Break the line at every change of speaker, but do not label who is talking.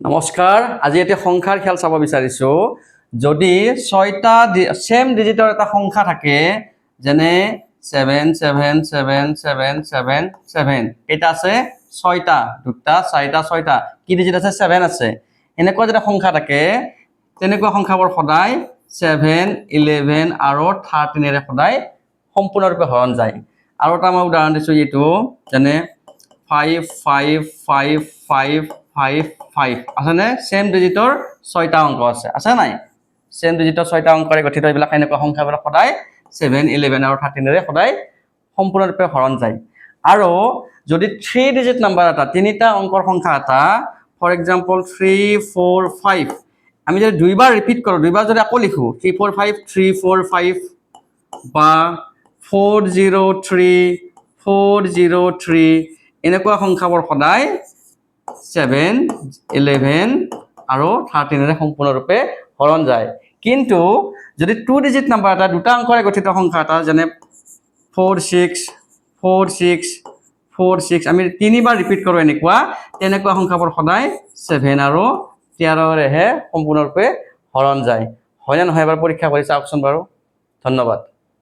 নমস্কাৰ আজি এটা সংখ্যাৰ খেল চাব বিচাৰিছো যদি 6টা সেম ডিজিটৰ এটা সংখ্যা থাকে যেনে 777777 এটা আছে 6টা দুটা চাৰিটা 6টা কি ডিজিট আছে 7 আছে এনেকুৱা যেটা সংখ্যা থাকে তেনেকুৱা সংখ্যাবোৰ সদায় 7 11 আৰু 13 এৰে সদায় সম্পূৰ্ণৰূপে হৰণ যায় আৰু এটা মই উদাহৰণ দিছো এইটো যেনে 5 আছে নে সেম ডিজিটৰ 6টা অংক আছে নাই সেম ডিজিটৰ 6টা অংকৰে গঠিত এইবিলাক এনেকুৱা সংখ্যাবোৰ সদায় 7 11 আৰু 13 এৰে সদায় সম্পূৰ্ণৰূপে হৰণ যায় আৰু যদি 3 ডিজিট নাম্বাৰ এটা তিনিটা অংকৰ সংখ্যা এটা ফৰ এক্সাম্পল 345 আমি যদি দুইবাৰ ৰিপিট কৰো দুইবাৰ যদি আকৌ লিখো 345 বা 403 এনেকুৱা সংখ্যাবোৰ সদায় 7 11 আৰু 13 এৰে সম্পূৰ্ণৰূপে হৰণ যায় কিন্তু যদি 2 ডিজিট নাম্বাৰ এটা দুটা অংকৰে গঠিত সংখ্যা এটা যেনে 46 আমি তিনিবাৰ ৰিপিট কৰো তেনেকুৱা সংখ্যাবোৰ সদায় 7 আৰু 13 এৰেহে সম্পূৰ্ণৰূপে হৰণ যায় হয় না নহয় এবাৰ পৰীক্ষা কৰি চাওকচোন বাৰু ধন্যবাদ